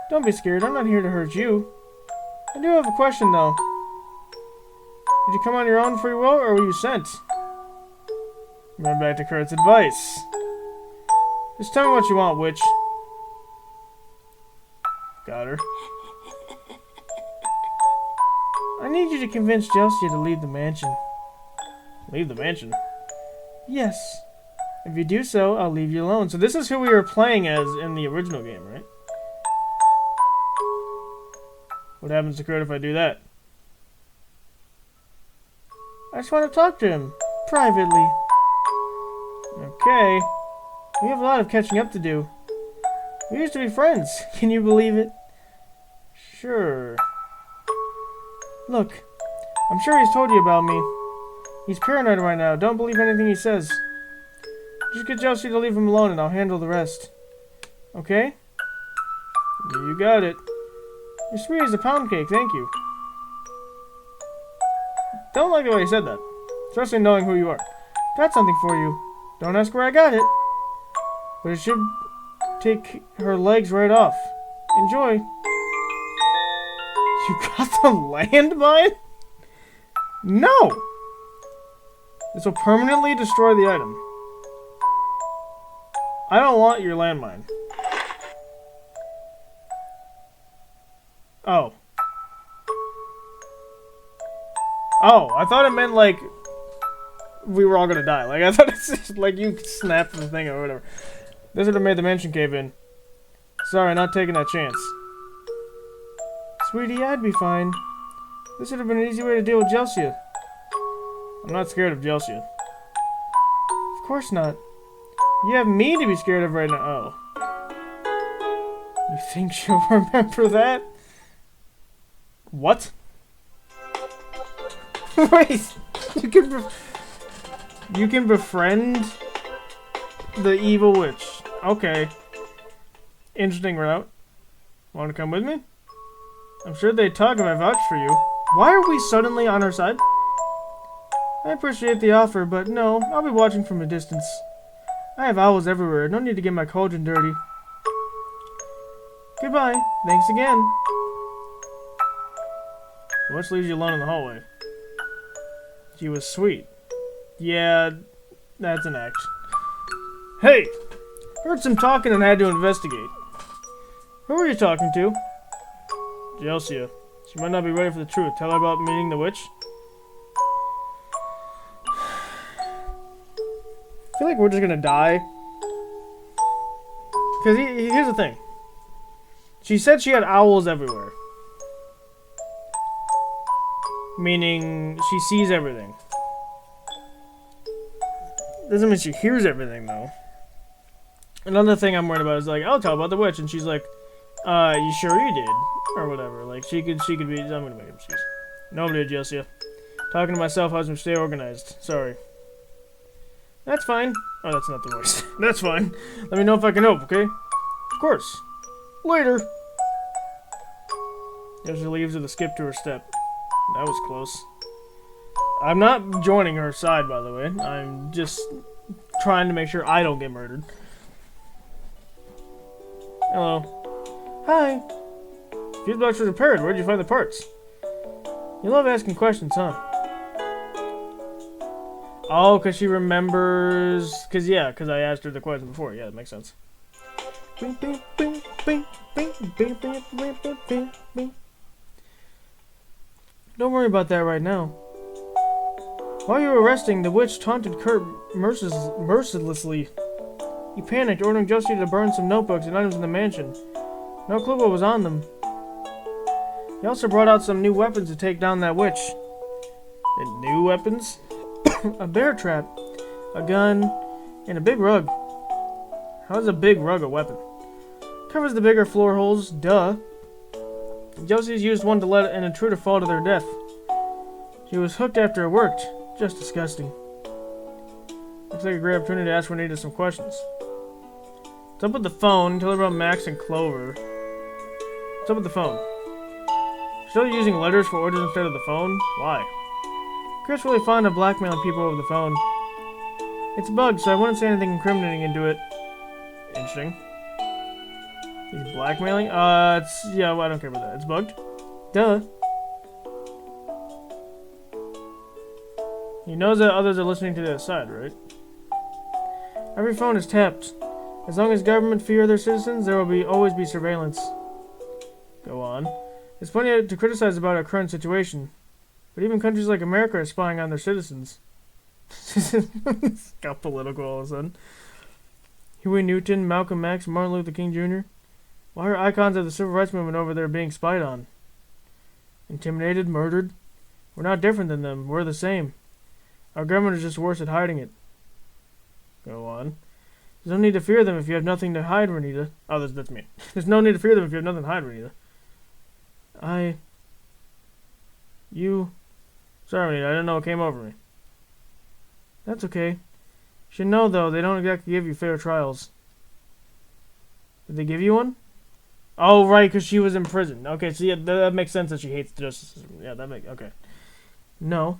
Don't be scared. I'm not here to hurt you. I do have a question, though. Did you come on your own free will, or were you sent? Going back to Kurt's advice. Just tell me what you want, witch. Got her. I need you to convince Chelsea to leave the mansion. Leave the mansion? Yes. If you do so, I'll leave you alone. So this is who we were playing as in the original game, right? What happens to Kurt if I do that? I just want to talk to him. Privately. Okay. We have a lot of catching up to do. We used to be friends. Can you believe it? Sure. Look. I'm sure he's told you about me. He's paranoid right now. Don't believe anything he says. Just get Chelsea to leave him alone and I'll handle the rest. Okay? You got it. You're sweet as a pound cake, thank you. Don't like the way he said that. Especially knowing who you are. Got something for you. Don't ask where I got it. But it should take her legs right off. Enjoy. You got the landmine? No! This will permanently destroy the item. I don't want your landmine. Oh. Oh, I thought it meant like we were all gonna die. Like I thought it's just like you snapped the thing or whatever. This would have made the mansion cave in. Sorry, not taking that chance. Sweetie, I'd be fine. This would have been an easy way to deal with Chelsea. I'm not scared of Chelsea. Of course not. You have me to be scared of right now. Oh. You think she'll remember that? What? Wait! You can befriend the evil witch. Okay. Interesting route. Want to come with me? I'm sure they'd talk if I vouched for you. Why are we suddenly on her side? I appreciate the offer, but no, I'll be watching from a distance. I have owls everywhere. No need to get my cauldron dirty. Goodbye. Thanks again. The witch leaves you alone in the hallway. She was sweet. Yeah, that's an act. Hey! Heard some talking and had to investigate. Who were you talking to? Chelsea. She might not be ready for the truth. Tell her about meeting the witch. I feel like we're just gonna die. Because here's the thing. She said she had owls everywhere. Meaning she sees everything. Doesn't mean she hears everything though. Another thing I'm worried about is like, I'll tell about the witch, and she's like, you sure you did? Or whatever. Like, she could be, I'm gonna make an excuse. Nobody adjusts you. Talking to myself helps me stay organized. Sorry. That's fine. Oh, that's not the voice. That's fine. Let me know if I can help, okay? Of course. Later. As she leaves with a skip to her step. That was close. I'm not joining her side, by the way. I'm just trying to make sure I don't get murdered. Hello. Hi. Fuse box was repaired. Where'd you find the parts? You love asking questions, huh? Oh, because she remembers... Because I asked her the question before. Yeah, that makes sense. Don't worry about that right now. While you were resting, the witch taunted Kurt mercilessly. He panicked, ordering Josie to burn some notebooks and items in the mansion. No clue what was on them. He also brought out some new weapons to take down that witch. And new weapons? A bear trap, a gun, and a big rug. How is a big rug a weapon? Covers the bigger floor holes, duh. Josie's used one to let an intruder fall to their death. She was hooked after it worked. Just disgusting. Looks like a great opportunity to ask Renita some questions. What's up with the phone? Tell her about Max and Clover. What's up with the phone? Still using letters for orders instead of the phone? Why? Kurt's really fond of blackmailing people over the phone. It's bugged, so I wouldn't say anything incriminating into it. Interesting. He's blackmailing? Yeah, well, I don't care about that. It's bugged? Duh. He knows that others are listening to the other side, right? Every phone is tapped. As long as government fear their citizens, there will always be surveillance. Go on. There's plenty to criticize about our current situation. But even countries like America are spying on their citizens. It's got political all of a sudden. Huey Newton, Malcolm X, Martin Luther King Jr. Why are icons of the civil rights movement over there being spied on? Intimidated, murdered? We're not different than them. We're the same. Our government is just worse at hiding it. Go on. There's no need to fear them if you have nothing to hide, Renita. Oh, that's me. There's no need to fear them if you have nothing to hide, Renita. Sorry, Renita, I don't know what came over me. That's okay. You should know, though, they don't exactly give you fair trials. Did they give you one? Oh, right, because she was in prison. Okay, so yeah, that makes sense that she hates the justice system. Yeah, okay. No.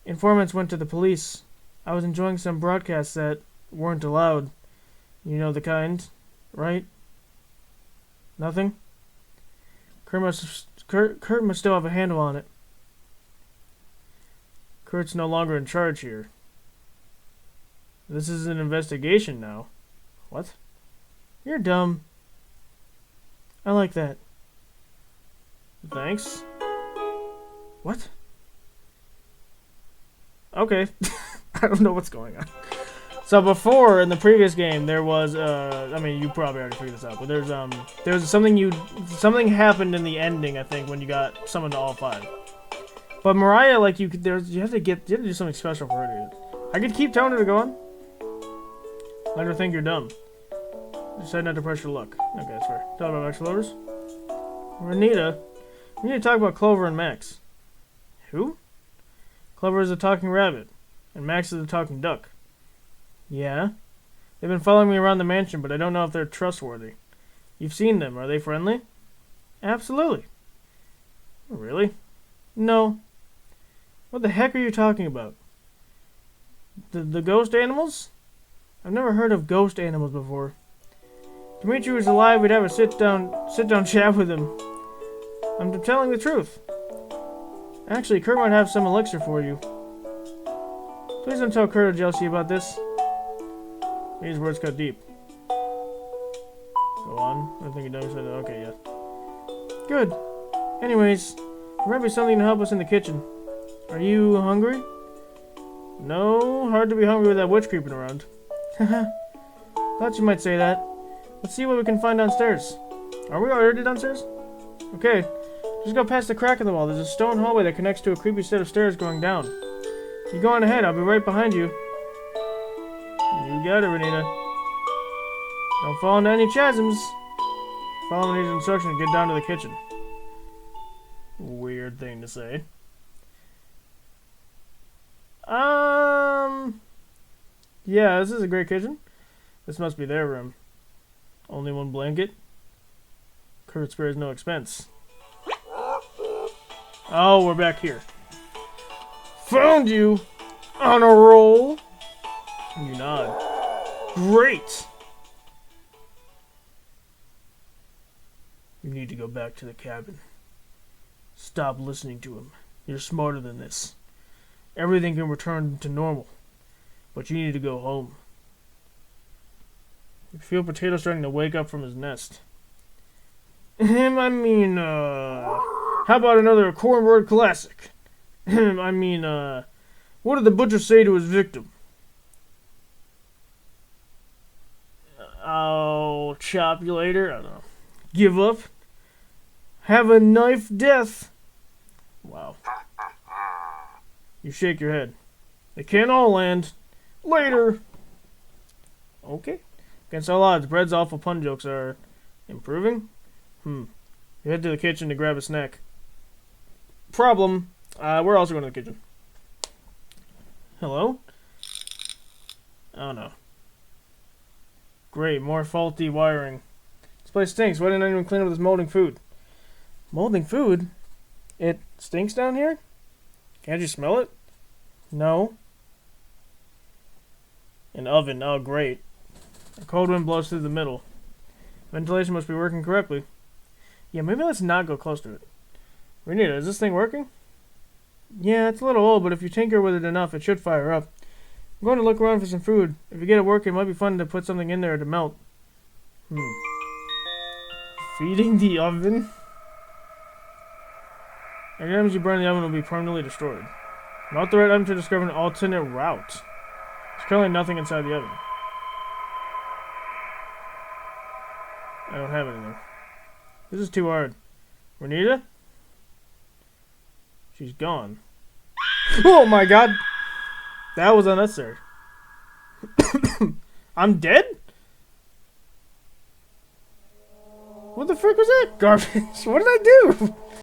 Informants went to the police. I was enjoying some broadcasts that weren't allowed. You know the kind, right? Nothing? Kurt must still have a handle on it. Kurt's no longer in charge here. This is an investigation now. What? You're dumb. I like that. Thanks. What? Okay. I don't know what's going on. So before, in the previous game, there was, I mean, you probably already figured this out, but there's something happened in the ending, I think, when you got summoned to all 5. But Mariah, like, you have to do something special for her, dude. I could keep telling her to go on. Let her think you're dumb. Decide not to press your luck. Okay, that's fair. Talk about Max Clovers. Renita, we need to talk about Clover and Max. Who? Clover is a talking rabbit, and Max is a talking duck. Yeah? They've been following me around the mansion, but I don't know if they're trustworthy. You've seen them. Are they friendly? Absolutely. Really? No. What the heck are you talking about? The ghost animals? I've never heard of ghost animals before. If Dimitri was alive, we'd have a sit down chat with him. I'm telling the truth. Actually, Kurt might have some elixir for you. Please don't tell Kurt or Chelsea about this. These words cut deep. Go on. I think you done said that. Okay, yeah. Good. Anyways, there might be something to help us in the kitchen. Are you hungry? No, hard to be hungry with that witch creeping around. Haha. Thought you might say that. Let's see what we can find downstairs. Are we already downstairs? Okay. Just go past the crack in the wall. There's a stone hallway that connects to a creepy set of stairs going down. You go on ahead. I'll be right behind you. You got it, Renita. Don't fall into any chasms. Follow these instructions and get down to the kitchen. Weird thing to say. Yeah, this is a great kitchen. This must be their room. Only one blanket. Kurt spares no expense. Oh, we're back here. Found you! On a roll! You nod. Great! You need to go back to the cabin. Stop listening to him. You're smarter than this. Everything can return to normal. But you need to go home. You feel Potato starting to wake up from his nest. How about another cornbread classic? What did the butcher say to his victim? I'll chop you later. I don't know. Give up? Have a knife death? Wow. You shake your head. They can't all land. Later. Okay. Against all odds, Bread's awful pun jokes are improving. You head to the kitchen to grab a snack. Problem. We're also going to the kitchen. Hello? Oh no. Great, more faulty wiring. This place stinks. Why didn't anyone clean up this molding food? Molding food? It stinks down here? Can't you smell it? No. An oven. Oh, great. A cold wind blows through the middle. Ventilation must be working correctly. Yeah, maybe let's not go close to it. Renita, is this thing working? Yeah, it's a little old, but if you tinker with it enough, it should fire up. I'm going to look around for some food. If you get it working, it might be fun to put something in there to melt. Feeding the oven? Any items you burn in the oven will be permanently destroyed. Not the right item to discover an alternate route. There's currently nothing inside the oven. I don't have anything. This is too hard. Renita? She's gone. Oh my god! That was unnecessary. I'm dead? What the frick was that? Garbage. What did I do?